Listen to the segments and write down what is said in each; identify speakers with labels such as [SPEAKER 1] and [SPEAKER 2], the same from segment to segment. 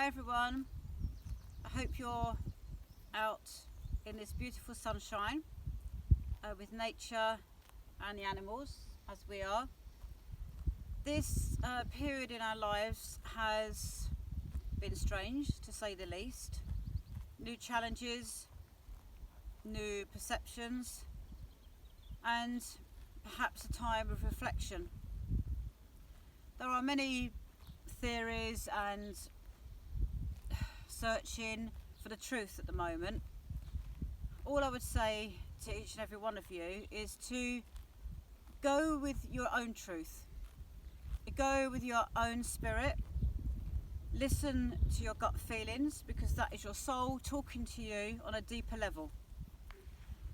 [SPEAKER 1] Hi everyone, I hope you're out in this beautiful sunshine with nature and the animals as we are. This period in our lives has been strange, to say the least. New challenges, new perceptions, and perhaps a time of reflection. There are many theories and searching for the truth at the moment. All I would say to each and every one of you is to go with your own truth, go with your own spirit, listen to your gut feelings, because that is your soul talking to you on a deeper level.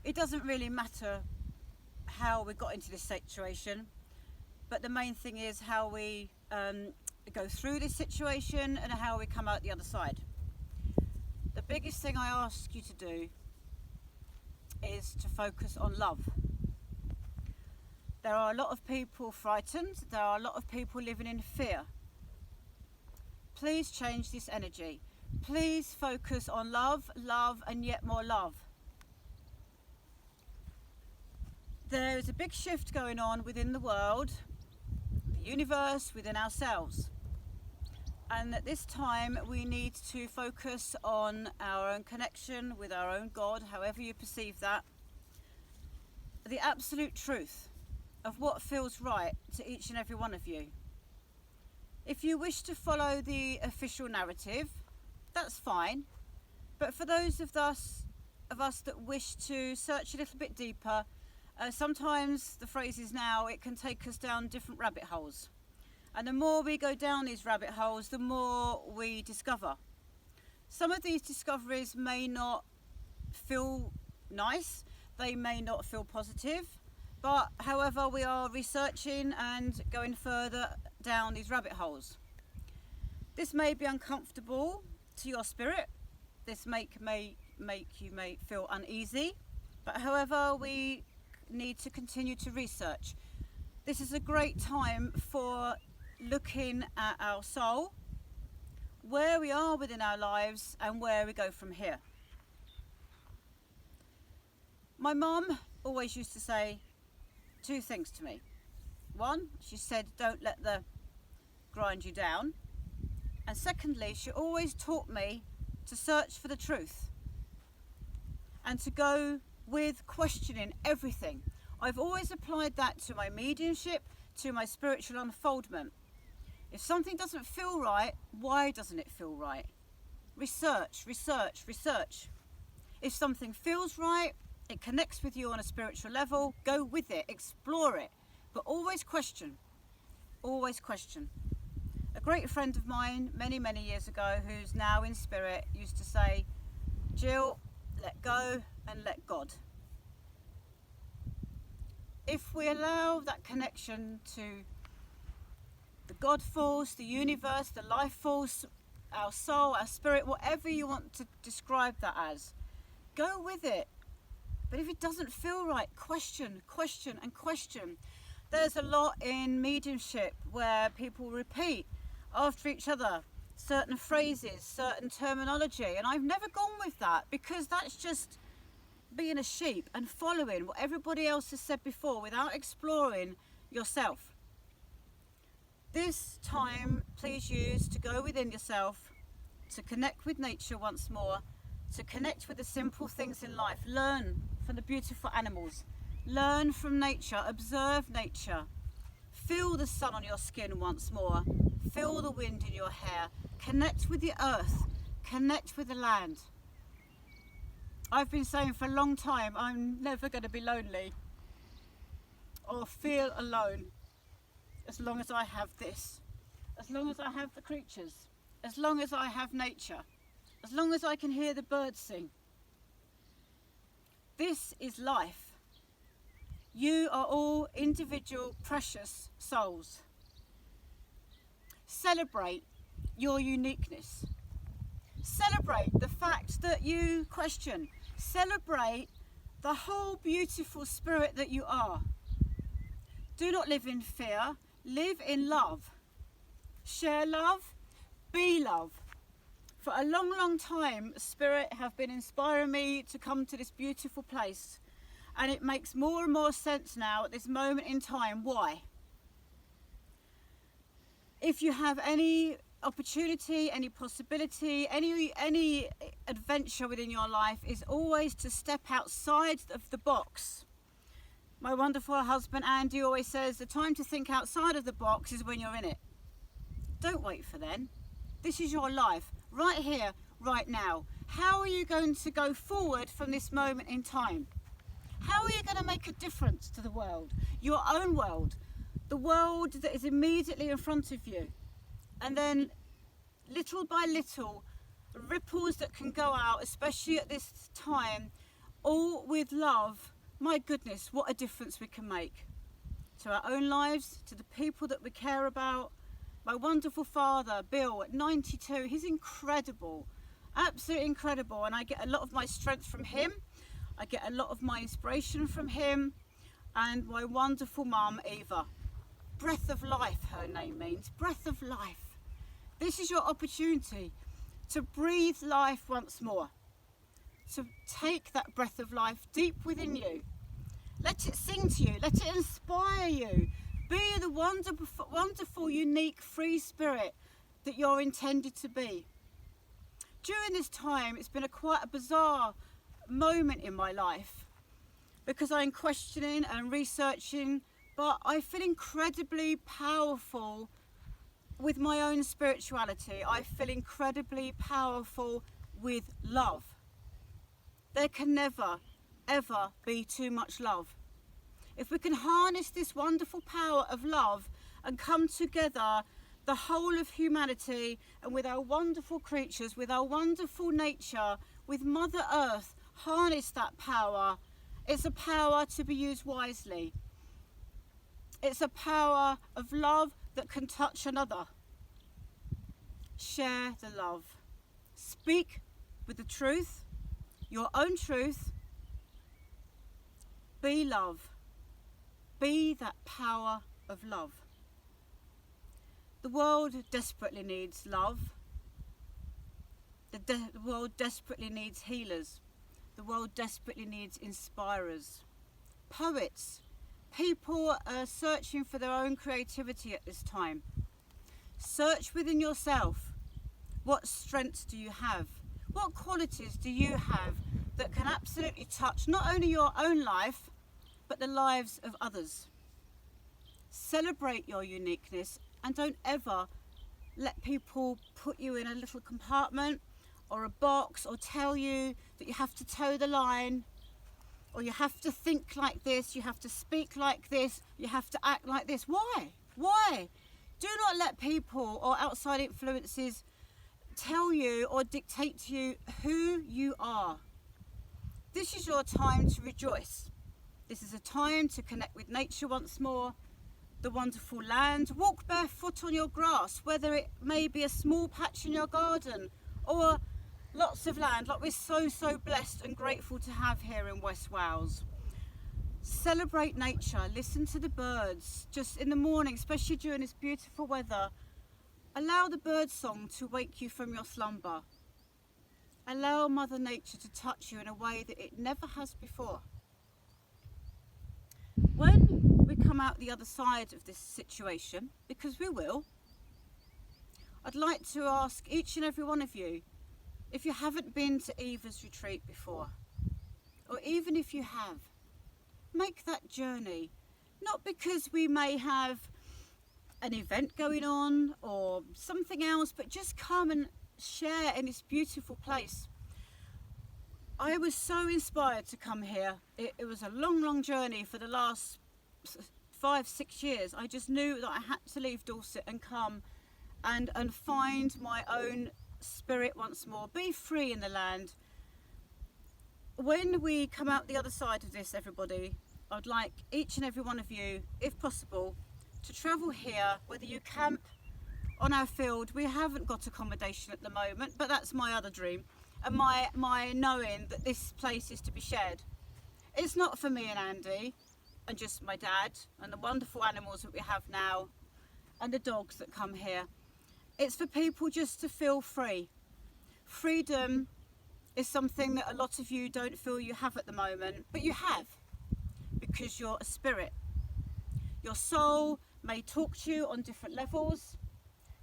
[SPEAKER 1] It doesn't really matter how we got into this situation, but the main thing is how we go through this situation and how we come out the other side. The biggest thing I ask you to do is to focus on love. There are a lot of people frightened, there are a lot of people living in fear. Please change this energy. Please focus on love, love, and yet more love. There is a big shift going on within the world, the universe, within ourselves. And at this time we need to focus on our own connection with our own God, however you perceive that. The absolute truth of what feels right to each and every one of you. If you wish to follow the official narrative, that's fine. But for those of us that wish to search a little bit deeper, sometimes the phrase is now, it can take us down different rabbit holes. And the more we go down these rabbit holes, the more we discover. Some of these discoveries may not feel nice, they may not feel positive, but however, we are researching and going further down these rabbit holes. This may be uncomfortable to your spirit, this may feel uneasy, but however, we need to continue to research. This is a great time for looking at our soul, where we are within our lives and where we go from here. My mum always used to say two things to me. One, she said, don't let the grind you down. And secondly, she always taught me to search for the truth and to go with questioning everything. I've always applied that to my mediumship, to my spiritual unfoldment. If something doesn't feel right, why doesn't it feel right? Research, research, research. If something feels right, it connects with you on a spiritual level, go with it, explore it, but always question, always question. A great friend of mine many, many years ago, who's now in spirit, used to say, Jill, let go and let God. If we allow that connection to the God force, the universe, the life force, our soul, our spirit, whatever you want to describe that as, go with it. But if it doesn't feel right, question, question and question. There's a lot in mediumship where people repeat after each other certain phrases, certain terminology, and I've never gone with that, because that's just being a sheep and following what everybody else has said before without exploring yourself. This time, please use to go within yourself, to connect with nature once more, to connect with the simple things in life. Learn from the beautiful animals, learn from nature, observe nature, feel the sun on your skin once more, feel the wind in your hair, connect with the earth, connect with the land. I've been saying for a long time, I'm never going to be lonely or feel alone as long as I have this, as long as I have the creatures, as long as I have nature, as long as I can hear the birds sing. This is life. You are all individual, precious souls. Celebrate your uniqueness. Celebrate the fact that you question. Celebrate the whole beautiful spirit that you are. Do not live in fear, live in love. Share love, be love. For a long, long time, Spirit have been inspiring me to come to this beautiful place. And it makes more and more sense now at this moment in time. Why? If you have any opportunity, any possibility, any adventure within your life, is always to step outside of the box. My wonderful husband Andy always says the time to think outside of the box is when you're in it. Don't wait for then. This is your life, right here, right now. How are you going to go forward from this moment in time? How are you going to make a difference to the world, your own world, the world that is immediately in front of you? And then little by little, ripples that can go out, especially at this time, all with love. My goodness, what a difference we can make to our own lives, to the people that we care about. My wonderful father, Bill, at 92, he's incredible, absolutely incredible. And I get a lot of my strength from him. I get a lot of my inspiration from him. And my wonderful mum, Eva. Breath of life, her name means, breath of life. This is your opportunity to breathe life once more. To take that breath of life deep within you. Let it sing to you. Let it inspire you. Be the wonderful, wonderful, unique, free spirit that you're intended to be. During this time, it's been quite a bizarre moment in my life because I'm questioning and researching, but I feel incredibly powerful with my own spirituality. I feel incredibly powerful with love. There can never, ever be too much love. If we can harness this wonderful power of love and come together, the whole of humanity, and with our wonderful creatures, with our wonderful nature, with Mother Earth, harness that power. It's a power to be used wisely. It's a power of love that can touch another. Share the love. Speak with the truth, your own truth. Be love. Be that power of love. The world desperately needs love. The world desperately needs healers. The world desperately needs inspirers. Poets. People are searching for their own creativity at this time. Search within yourself. What strengths do you have? What qualities do you have that can absolutely touch not only your own life, but the lives of others? Celebrate your uniqueness and don't ever let people put you in a little compartment or a box or tell you that you have to toe the line, or you have to think like this, you have to speak like this, you have to act like this. Why? Why? Do not let people or outside influences tell you or dictate to you who you are. This is your time to rejoice. This is a time to connect with nature once more, the wonderful land. Walk barefoot on your grass, whether it may be a small patch in your garden or lots of land like we're so blessed and grateful to have here in West Wales. Celebrate nature, listen to the birds just in the morning, especially during this beautiful weather. Allow the bird song to wake you from your slumber. Allow Mother Nature to touch you in a way that it never has before. When we come out the other side of this situation, because we will, I'd like to ask each and every one of you, if you haven't been to Eva's retreat before, or even if you have, make that journey. Not because we may have an event going on or something else, but just come and share in this beautiful place. I was so inspired to come here. It was a long journey for the last 5-6 years. I just knew that I had to leave Dorset and come and find my own spirit once more. Be free in the land. When we come out the other side of this, everybody, I'd like each and every one of you, if possible, to travel here, whether you camp on our field. We haven't got accommodation at the moment, but that's my other dream, and my knowing that this place is to be shared. It's not for me and Andy and just my dad and the wonderful animals that we have now and the dogs that come here. It's for people just to feel free Freedom is something that a lot of you don't feel you have at the moment, but you have, because you're a spirit. Your soul may talk to you on different levels.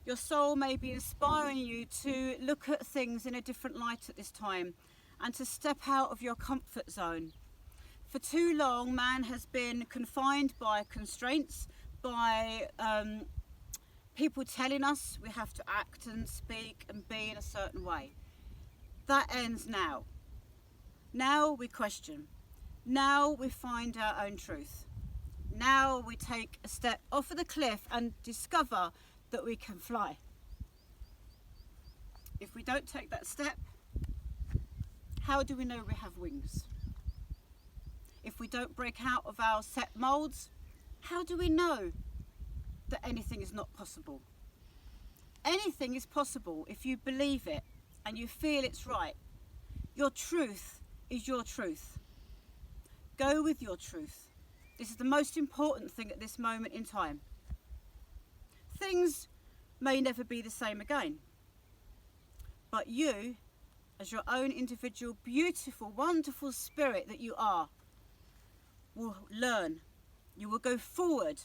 [SPEAKER 1] Your soul may be inspiring you to look at things in a different light at this time and to step out of your comfort zone. For too long, man has been confined by constraints, by people telling us we have to act and speak and be in a certain way. That ends now. Now we question. Now we find our own truth. Now we take a step off of the cliff and discover that we can fly. If we don't take that step, how do we know we have wings? If we don't break out of our set molds, how do we know that anything is not possible? Anything is possible if you believe it and you feel it's right. Your truth is your truth. Go with your truth. This is the most important thing at this moment in time. Things may never be the same again, but you, as your own individual, beautiful, wonderful spirit that you are, will learn. You will go forward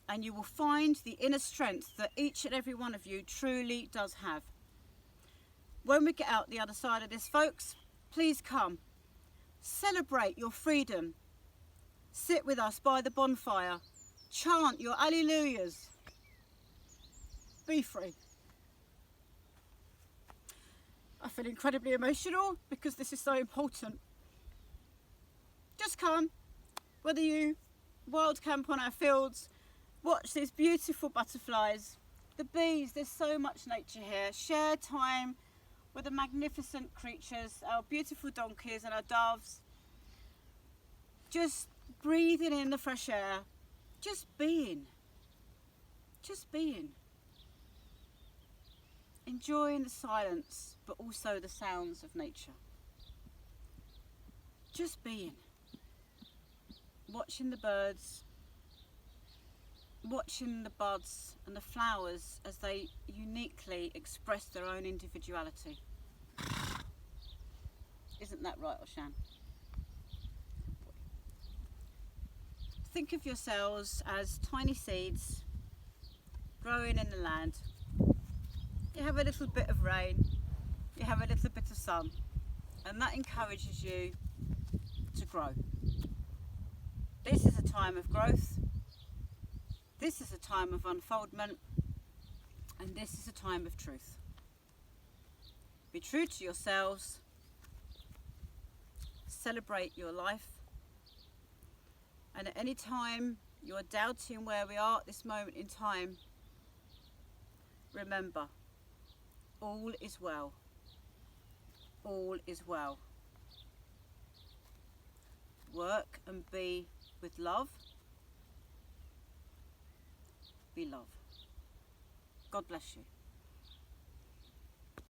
[SPEAKER 1] and you will find the inner strength that each and every one of you truly does have. When we get out the other side of this, folks, please come. Celebrate your freedom. Sit with us by the bonfire. Chant your alleluias. Be free. I feel incredibly emotional because this is so important. Just come, whether you wild camp on our fields, watch these beautiful butterflies, the bees, there's so much nature here. Share time with the magnificent creatures, our beautiful donkeys and our doves. Just breathing in the fresh air, just being. Just being. Enjoying the silence, but also the sounds of nature. Just being. Watching the birds, watching the buds and the flowers as they uniquely express their own individuality. Isn't that right, Oshan? Think of yourselves as tiny seeds growing in the land. You have a little bit of rain, you have a little bit of sun, and that encourages you to grow. This is a time of growth, this is a time of unfoldment, and this is a time of truth. Be true to yourselves, celebrate your life, and at any time you're doubting where we are at this moment in time, remember, all is well. All is well. Work and be with love. Be love. God bless you.